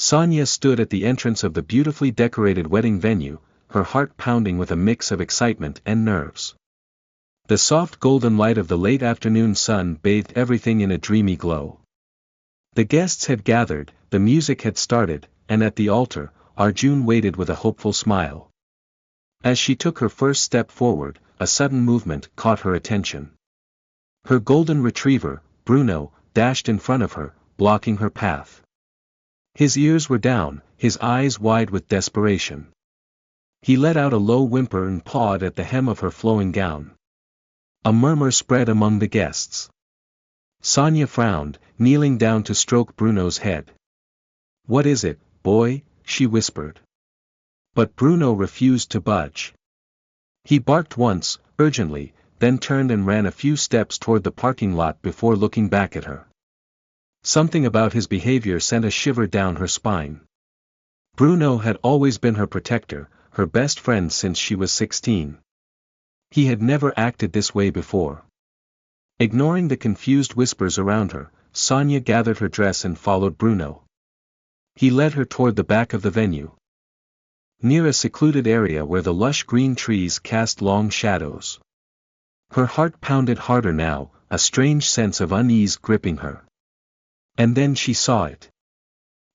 Sonia stood at the entrance of the beautifully decorated wedding venue, her heart pounding with a mix of excitement and nerves. The soft golden light of the late afternoon sun bathed everything in a dreamy glow. The guests had gathered, the music had started, and at the altar, Arjun waited with a hopeful smile. As she took her first step forward, a sudden movement caught her attention. Her golden retriever, Bruno, dashed in front of her, blocking her path. His ears were down, his eyes wide with desperation. He let out a low whimper and pawed at the hem of her flowing gown. A murmur spread among the guests. Sonia frowned, kneeling down to stroke Bruno's head. "What is it, boy?" she whispered. But Bruno refused to budge. He barked once, urgently, then turned and ran a few steps toward the parking lot before looking back at her. Something about his behavior sent a shiver down her spine. Bruno had always been her protector, her best friend since she was 16. He had never acted this way before. Ignoring the confused whispers around her, Sonia gathered her dress and followed Bruno. He led her toward the back of the venue. Near a secluded area where the lush green trees cast long shadows. Her heart pounded harder now, a strange sense of unease gripping her. And then she saw it.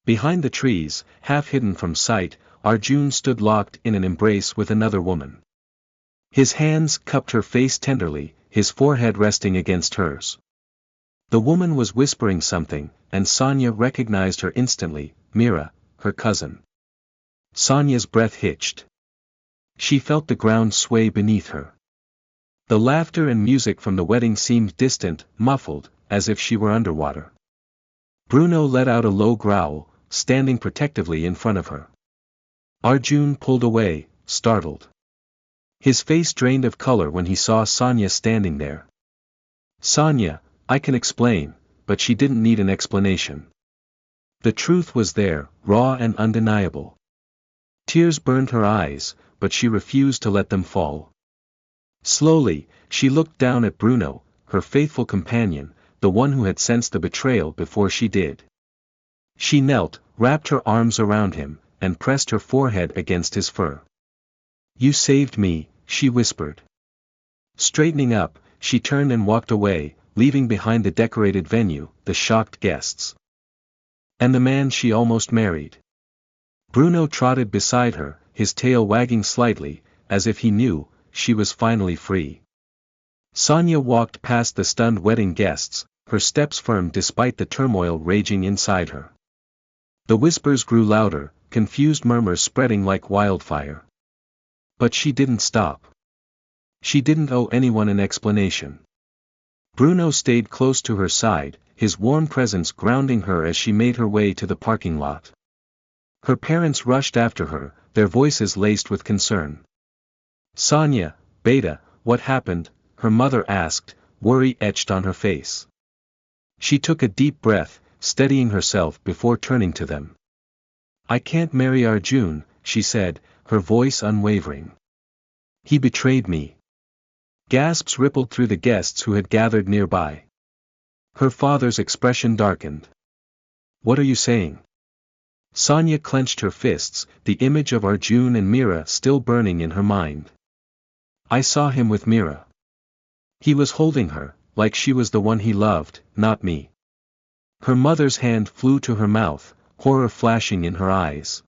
Behind the trees, half hidden from sight, Arjun stood locked in an embrace with another woman. His hands cupped her face tenderly, his forehead resting against hers. The woman was whispering something, and Sonia recognized her instantly, Mira, her cousin. Sonia's breath hitched. She felt the ground sway beneath her. The laughter and music from the wedding seemed distant, muffled, as if she were underwater. Bruno let out a low growl, standing protectively in front of her. Arjun pulled away, startled. His face drained of color when he saw Sonia standing there. "Sonia, I can explain," but she didn't need an explanation. The truth was there, raw and undeniable. Tears burned her eyes, but she refused to let them fall. Slowly, she looked down at Bruno, her faithful companion, the one who had sensed the betrayal before she did. She knelt, wrapped her arms around him, and pressed her forehead against his fur. "You saved me," she whispered. Straightening up, she turned and walked away, leaving behind the decorated venue, the shocked guests. And the man she almost married. Bruno trotted beside her, his tail wagging slightly, as if he knew, she was finally free. Sonia walked past the stunned wedding guests, her steps firm despite the turmoil raging inside her. The whispers grew louder, confused murmurs spreading like wildfire. But she didn't stop. She didn't owe anyone an explanation. Bruno stayed close to her side, his warm presence grounding her as she made her way to the parking lot. Her parents rushed after her, their voices laced with concern. "Sonia, Beta, what happened?" her mother asked, worry etched on her face. She took a deep breath, steadying herself before turning to them. "I can't marry Arjun," she said, her voice unwavering. "He betrayed me." Gasps rippled through the guests who had gathered nearby. Her father's expression darkened. "What are you saying?" Sonia clenched her fists, the image of Arjun and Mira still burning in her mind. "I saw him with Mira. He was holding her, like she was the one he loved, not me." Her mother's hand flew to her mouth, horror flashing in her eyes.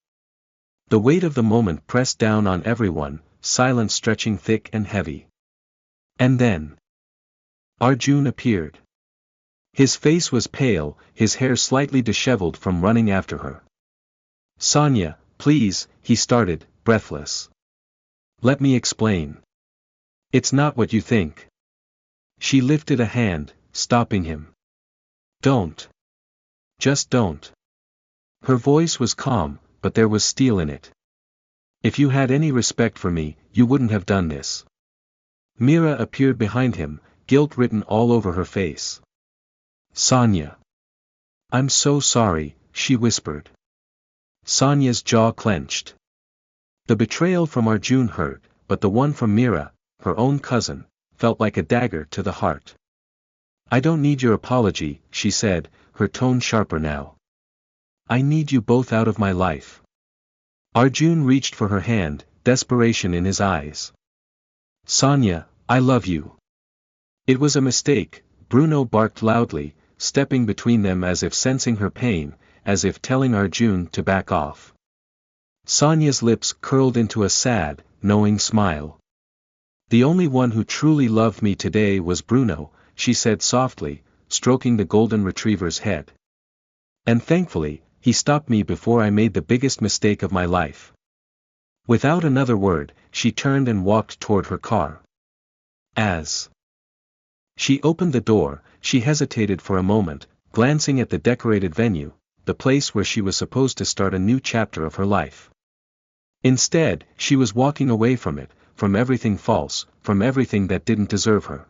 The weight of the moment pressed down on everyone, silence stretching thick and heavy. And then Arjun appeared. His face was pale, his hair slightly disheveled from running after her. "Sonia, please," he started, breathless. "Let me explain. It's not what you think." She lifted a hand, stopping him. "Don't. Just don't." Her voice was calm, but there was steel in it. "If you had any respect for me, you wouldn't have done this." Mira appeared behind him, guilt written all over her face. "Sonia. I'm so sorry," she whispered. Sonia's jaw clenched. The betrayal from Arjun hurt, but the one from Mira, her own cousin, felt like a dagger to the heart. "I don't need your apology," she said, her tone sharper now. I need you both out of my life. Arjun reached for her hand, desperation in his eyes. Sonia, I love you. It was a mistake, Bruno barked loudly, stepping between them as if sensing her pain, as if telling Arjun to back off. Sonia's lips curled into a sad, knowing smile. The only one who truly loved me today was Bruno, she said softly, stroking the golden retriever's head. And thankfully, he stopped me before I made the biggest mistake of my life. Without another word, she turned and walked toward her car. As she opened the door, she hesitated for a moment, glancing at the decorated venue, the place where she was supposed to start a new chapter of her life. Instead, she was walking away from it, from everything false, from everything that didn't deserve her.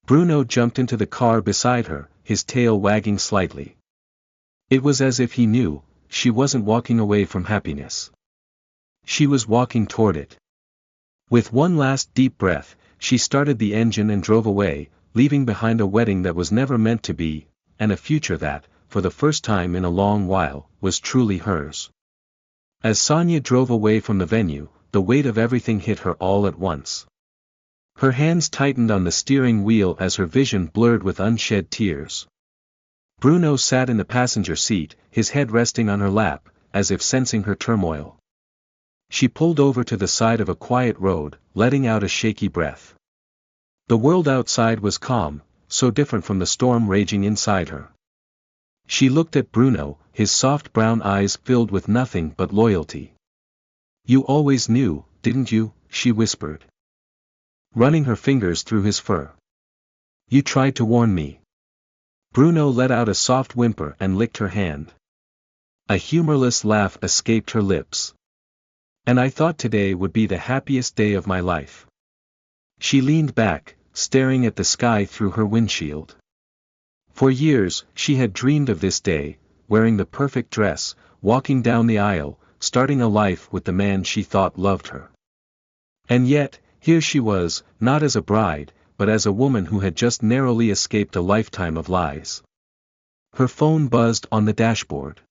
Bruno jumped into the car beside her, his tail wagging slightly. It was as if he knew, she wasn't walking away from happiness. She was walking toward it. With one last deep breath, she started the engine and drove away, leaving behind a wedding that was never meant to be, and a future that, for the first time in a long while, was truly hers. As Sonia drove away from the venue, the weight of everything hit her all at once. Her hands tightened on the steering wheel as her vision blurred with unshed tears. Bruno sat in the passenger seat, his head resting on her lap, as if sensing her turmoil. She pulled over to the side of a quiet road, letting out a shaky breath. The world outside was calm, so different from the storm raging inside her. She looked at Bruno, his soft brown eyes filled with nothing but loyalty. You always knew, didn't you? She whispered, running her fingers through his fur. You tried to warn me. Bruno let out a soft whimper and licked her hand. A humorless laugh escaped her lips. And I thought today would be the happiest day of my life. She leaned back, staring at the sky through her windshield. For years, she had dreamed of this day, wearing the perfect dress, walking down the aisle, starting a life with the man she thought loved her. And yet, here she was, not as a bride, but as a woman who had just narrowly escaped a lifetime of lies. Her phone buzzed on the dashboard.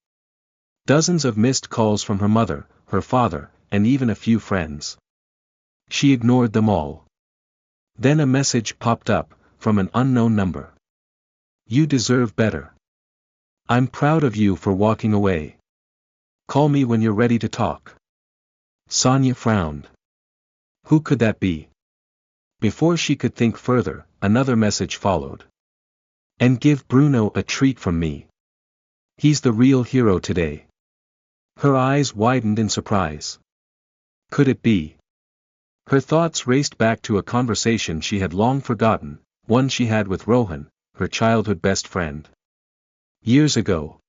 Dozens of missed calls from her mother, her father, and even a few friends. She ignored them all. Then a message popped up, from an unknown number. You deserve better. I'm proud of you for walking away. Call me when you're ready to talk. Sonia frowned. Who could that be? Before she could think further, another message followed. And give Bruno a treat from me. He's the real hero today. Her eyes widened in surprise. Could it be? Her thoughts raced back to a conversation she had long forgotten, one she had with Rohan, her childhood best friend. Years ago.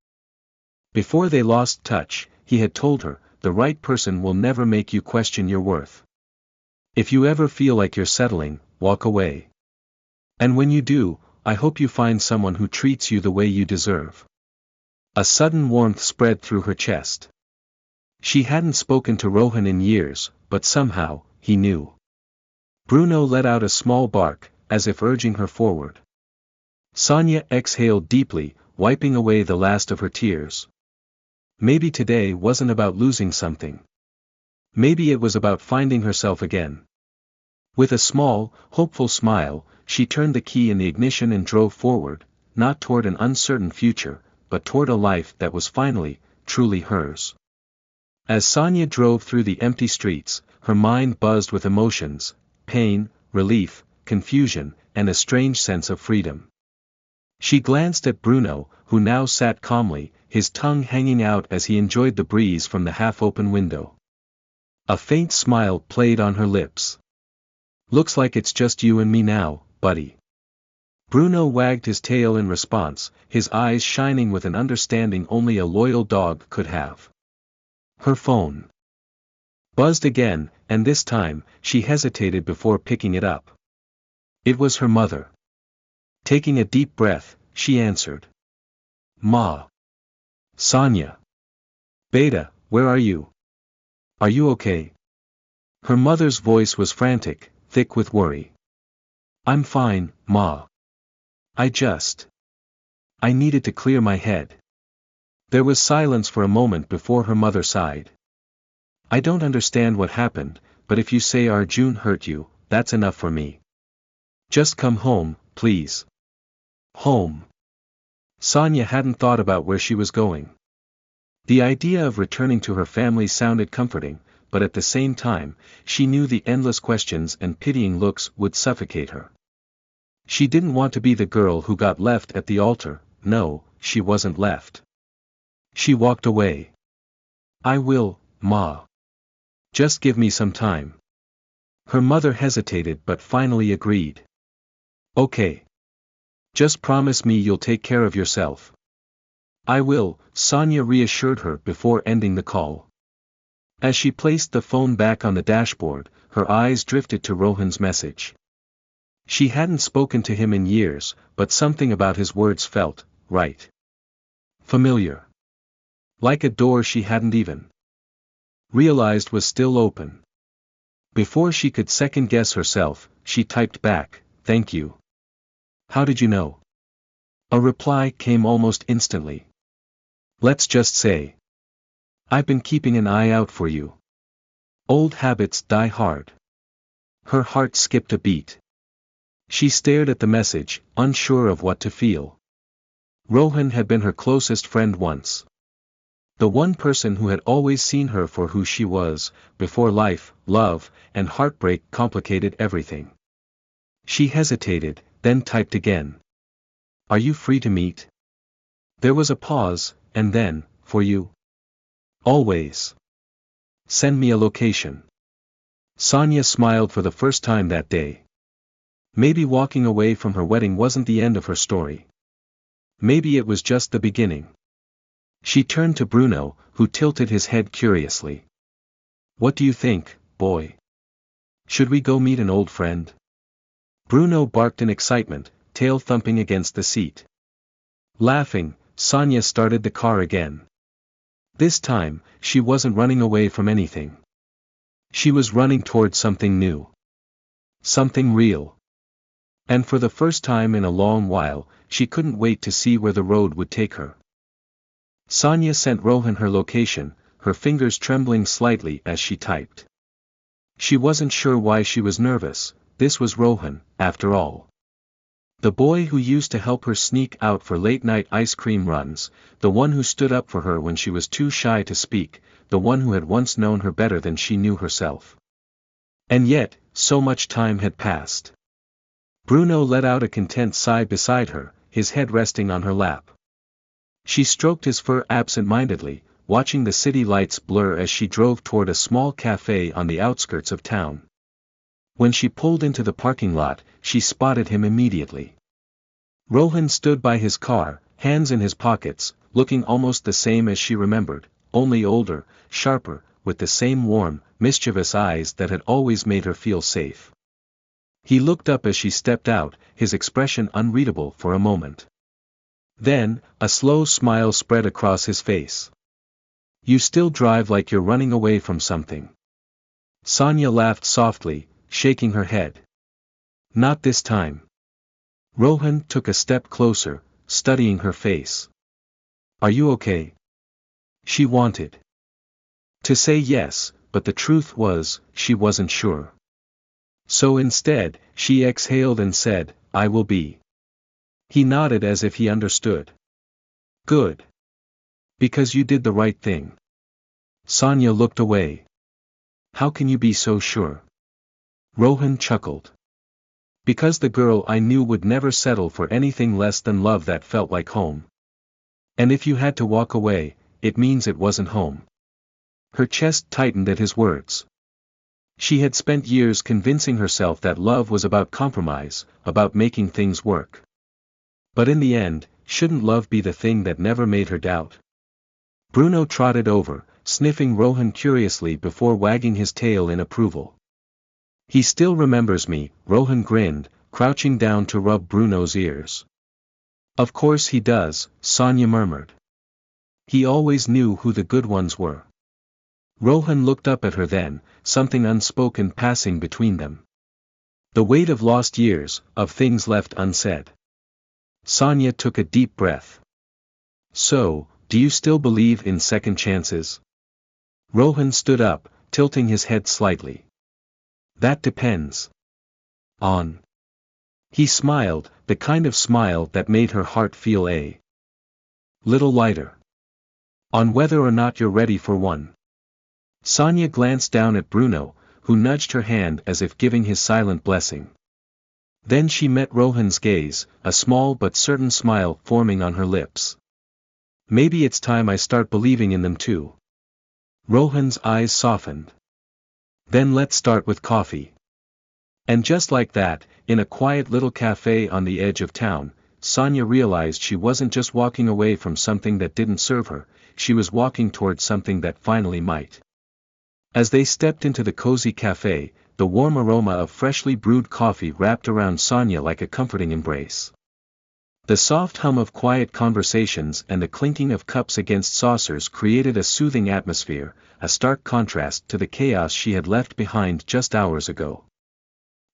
Before they lost touch, he had told her, the right person will never make you question your worth. If you ever feel like you're settling, walk away. And when you do, I hope you find someone who treats you the way you deserve. A sudden warmth spread through her chest. She hadn't spoken to Rohan in years, but somehow, he knew. Bruno let out a small bark, as if urging her forward. Sonia exhaled deeply, wiping away the last of her tears. Maybe today wasn't about losing something. Maybe it was about finding herself again. With a small, hopeful smile, she turned the key in the ignition and drove forward, not toward an uncertain future, but toward a life that was finally, truly hers. As Sonia drove through the empty streets, her mind buzzed with emotions, pain, relief, confusion, and a strange sense of freedom. She glanced at Bruno, who now sat calmly, his tongue hanging out as he enjoyed the breeze from the half-open window. A faint smile played on her lips. Looks like it's just you and me now, buddy. Bruno wagged his tail in response, his eyes shining with an understanding only a loyal dog could have. Her phone buzzed again, and this time, she hesitated before picking it up. It was her mother. Taking a deep breath, she answered. Ma. Sonia. Beta, where are you? Are you okay? Her mother's voice was frantic, thick with worry. I'm fine, Ma. I needed to clear my head. There was silence for a moment before her mother sighed. I don't understand what happened, but if you say Arjun hurt you, that's enough for me. Just come home, please. Home. Sonia hadn't thought about where she was going. The idea of returning to her family sounded comforting, but at the same time, she knew the endless questions and pitying looks would suffocate her. She didn't want to be the girl who got left at the altar. No, she wasn't left. She walked away. I will, Ma. Just give me some time. Her mother hesitated but finally agreed. Okay. Just promise me you'll take care of yourself. I will, Sonia reassured her before ending the call. As she placed the phone back on the dashboard, her eyes drifted to Rohan's message. She hadn't spoken to him in years, but something about his words felt right. Familiar. Like a door she hadn't even realized was still open. Before she could second-guess herself, she typed back, "Thank you. How did you know?" A reply came almost instantly. Let's just say, I've been keeping an eye out for you. Old habits die hard. Her heart skipped a beat. She stared at the message, unsure of what to feel. Rohan had been her closest friend once. The one person who had always seen her for who she was, before life, love, and heartbreak complicated everything. She hesitated, then typed again. Are you free to meet? There was a pause, and then, for you. Always. Send me a location. Sonia smiled for the first time that day. Maybe walking away from her wedding wasn't the end of her story. Maybe it was just the beginning. She turned to Bruno, who tilted his head curiously. What do you think, boy? Should we go meet an old friend? Bruno barked in excitement, tail thumping against the seat. Laughing, Sonia started the car again. This time, she wasn't running away from anything. She was running towards something new. Something real. And for the first time in a long while, she couldn't wait to see where the road would take her. Sonia sent Rohan her location, her fingers trembling slightly as she typed. She wasn't sure why she was nervous. This was Rohan, after all. The boy who used to help her sneak out for late-night ice cream runs, the one who stood up for her when she was too shy to speak, the one who had once known her better than she knew herself. And yet, so much time had passed. Bruno let out a content sigh beside her, his head resting on her lap. She stroked his fur absent-mindedly, watching the city lights blur as she drove toward a small cafe on the outskirts of town. When she pulled into the parking lot, she spotted him immediately. Rohan stood by his car, hands in his pockets, looking almost the same as she remembered, only older, sharper, with the same warm, mischievous eyes that had always made her feel safe. He looked up as she stepped out, his expression unreadable for a moment. Then, a slow smile spread across his face. You still drive like you're running away from something. Sonia laughed softly, shaking her head. Not this time. Rohan took a step closer, studying her face. Are you okay? She wanted to say yes, but the truth was, she wasn't sure. So instead, she exhaled and said, I will be. He nodded as if he understood. Good. Because you did the right thing. Sonia looked away. How can you be so sure? Rohan chuckled. Because the girl I knew would never settle for anything less than love that felt like home. And if you had to walk away, it means it wasn't home. Her chest tightened at his words. She had spent years convincing herself that love was about compromise, about making things work. But in the end, shouldn't love be the thing that never made her doubt? Bruno trotted over, sniffing Rohan curiously before wagging his tail in approval. He still remembers me, Rohan grinned, crouching down to rub Bruno's ears. Of course he does, Sonia murmured. He always knew who the good ones were. Rohan looked up at her then, something unspoken passing between them. The weight of lost years, of things left unsaid. Sonia took a deep breath. So, Do you still believe in second chances? Rohan stood up, tilting his head slightly. That depends on. He smiled, the kind of smile that made her heart feel a little lighter. On whether or not you're ready for one. Sonia glanced down at Bruno, who nudged her hand as if giving his silent blessing. Then she met Rohan's gaze, a small but certain smile forming on her lips. Maybe it's time I start believing in them too. Rohan's eyes softened. Then let's start with coffee. And just like that, in a quiet little cafe on the edge of town, Sonia realized she wasn't just walking away from something that didn't serve her, she was walking towards something that finally might. As they stepped into the cozy cafe, the warm aroma of freshly brewed coffee wrapped around Sonia like a comforting embrace. The soft hum of quiet conversations and the clinking of cups against saucers created a soothing atmosphere, a stark contrast to the chaos she had left behind just hours ago.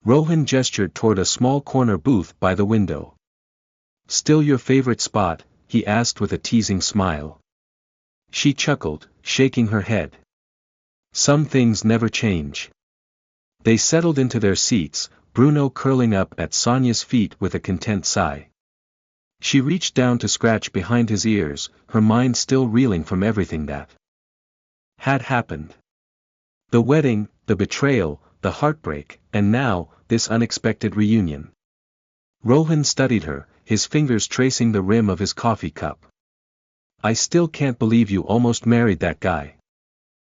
Rohan gestured toward a small corner booth by the window. Still your favorite spot? He asked with a teasing smile. She chuckled, shaking her head. Some things never change. They settled into their seats, Bruno curling up at Sonia's feet with a content sigh. She reached down to scratch behind his ears, her mind still reeling from everything that had happened. The wedding, the betrayal, the heartbreak, and now, this unexpected reunion. Rohan studied her, his fingers tracing the rim of his coffee cup. I still can't believe you almost married that guy.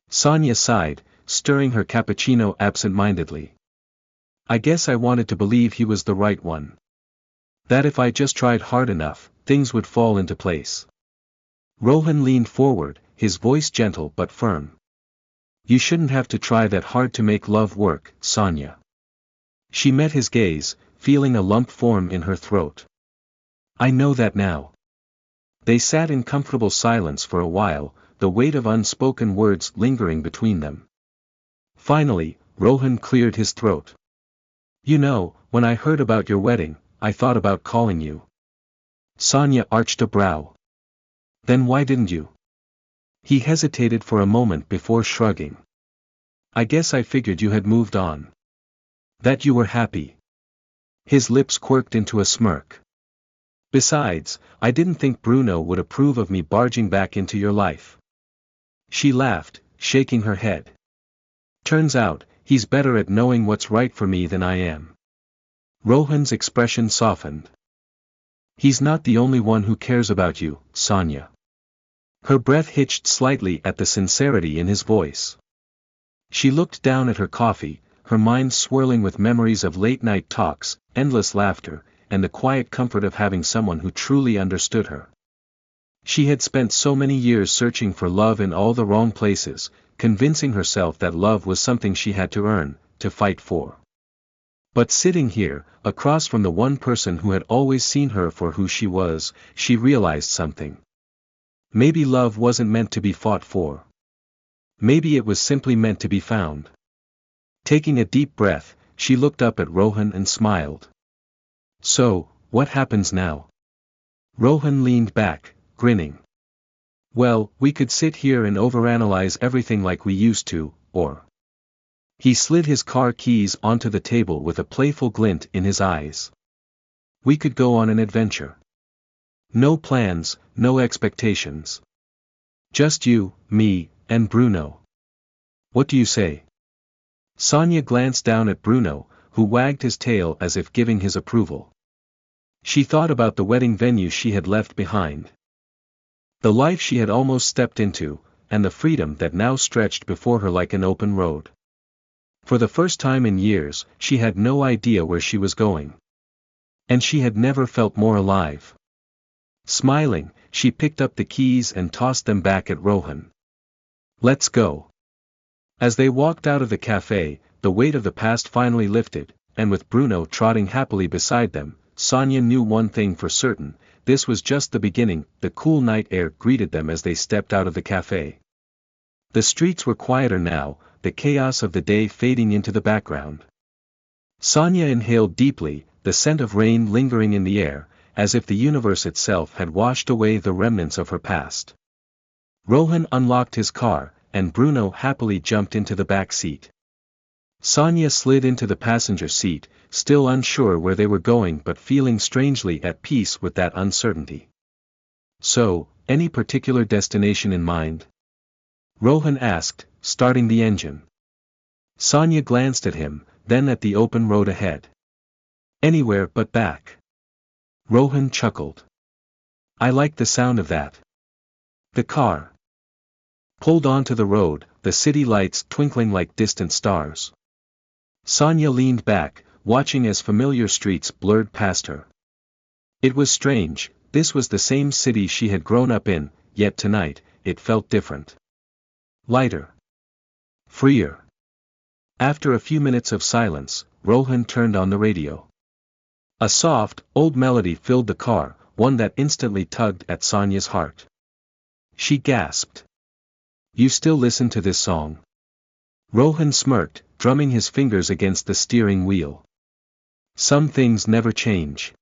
Sonia sighed, stirring her cappuccino absent-mindedly. I guess I wanted to believe he was the right one. That if I just tried hard enough, things would fall into place. Rohan leaned forward, his voice gentle but firm. You shouldn't have to try that hard to make love work, Sonia. She met his gaze, feeling a lump form in her throat. I know that now. They sat in comfortable silence for a while, the weight of unspoken words lingering between them. Finally, Rohan cleared his throat. You know, when I heard about your wedding, I thought about calling you. Sonia arched a brow. Then why didn't you? He hesitated for a moment before shrugging. I guess I figured you had moved on. That you were happy. His lips quirked into a smirk. Besides, I didn't think Bruno would approve of me barging back into your life. She laughed, shaking her head. Turns out, he's better at knowing what's right for me than I am. Rohan's expression softened. He's not the only one who cares about you, Sonia. Her breath hitched slightly at the sincerity in his voice. She looked down at her coffee, her mind swirling with memories of late-night talks, endless laughter, and the quiet comfort of having someone who truly understood her. She had spent so many years searching for love in all the wrong places, convincing herself that love was something she had to earn, to fight for. But sitting here, across from the one person who had always seen her for who she was, she realized something. Maybe love wasn't meant to be fought for. Maybe it was simply meant to be found. Taking a deep breath, she looked up at Rohan and smiled. So, what happens now? Rohan leaned back, grinning. Well, we could sit here and overanalyze everything like we used to, or... He slid his car keys onto the table with a playful glint in his eyes. We could go on an adventure. No plans, no expectations. Just you, me, and Bruno. What do you say? Sonia glanced down at Bruno, who wagged his tail as if giving his approval. She thought about the wedding venue she had left behind. The life she had almost stepped into, and the freedom that now stretched before her like an open road. For the first time in years, she had no idea where she was going. And she had never felt more alive. Smiling, she picked up the keys and tossed them back at Rohan. Let's go. As they walked out of the cafe, the weight of the past finally lifted, and with Bruno trotting happily beside them, Sonia knew one thing for certain, this was just the beginning. The cool night air greeted them as they stepped out of the cafe. The streets were quieter now, the chaos of the day fading into the background. Sonia inhaled deeply, the scent of rain lingering in the air, as if the universe itself had washed away the remnants of her past. Rohan unlocked his car, and Bruno happily jumped into the back seat. Sonia slid into the passenger seat, still unsure where they were going but feeling strangely at peace with that uncertainty. So, any particular destination in mind? Rohan asked, starting the engine. Sonia glanced at him, then at the open road ahead. Anywhere but back. Rohan chuckled. I like the sound of that. The car pulled onto the road, the city lights twinkling like distant stars. Sonia leaned back, watching as familiar streets blurred past her. It was strange, this was the same city she had grown up in, yet tonight, it felt different. Lighter. Freer. After a few minutes of silence, Rohan turned on the radio. A soft, old melody filled the car, one that instantly tugged at Sonia's heart. She gasped. You still listen to this song? Rohan smirked, drumming his fingers against the steering wheel. Some things never change.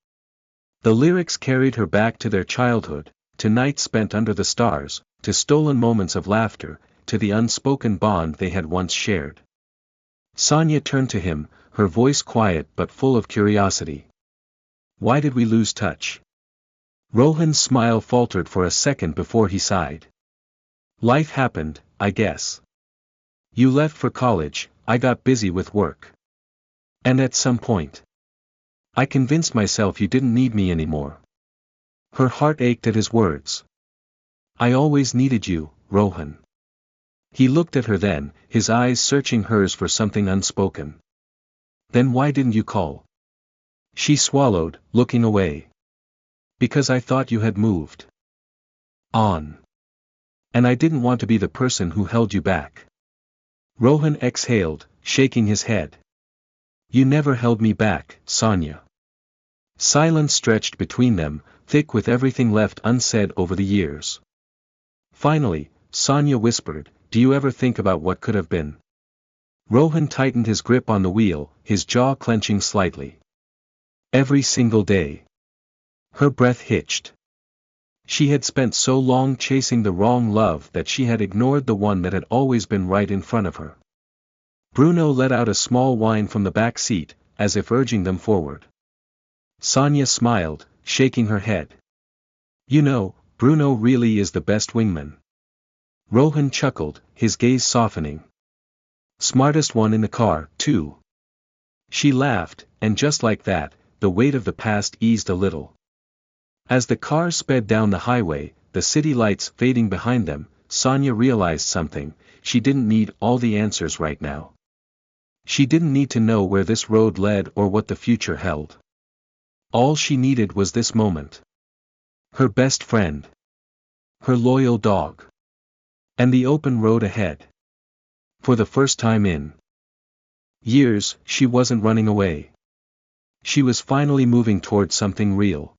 The lyrics carried her back to their childhood, to nights spent under the stars, to stolen moments of laughter, to the unspoken bond they had once shared. Sonia turned to him, her voice quiet but full of curiosity. Why did we lose touch? Rohan's smile faltered for a second before he sighed. Life happened, I guess. You left for college, I got busy with work. And at some point, I convinced myself you didn't need me anymore. Her heart ached at his words. I always needed you, Rohan. He looked at her then, his eyes searching hers for something unspoken. Then why didn't you call? She swallowed, looking away. Because I thought you had moved on. And I didn't want to be the person who held you back. Rohan exhaled, shaking his head. You never held me back, Sonia. Silence stretched between them, thick with everything left unsaid over the years. Finally, Sonia whispered, do you ever think about what could have been? Rohan tightened his grip on the wheel, his jaw clenching slightly. Every single day. Her breath hitched. She had spent so long chasing the wrong love that she had ignored the one that had always been right in front of her. Bruno let out a small whine from the back seat, as if urging them forward. Sonia smiled, shaking her head. You know, Bruno really is the best wingman. Rohan chuckled, his gaze softening. Smartest one in the car, too. She laughed, and just like that, the weight of the past eased a little. As the car sped down the highway, the city lights fading behind them, Sonia realized something, she didn't need all the answers right now. She didn't need to know where this road led or what the future held. All she needed was this moment. Her best friend. Her loyal dog. And the open road ahead. For the first time in years, she wasn't running away. She was finally moving toward something real.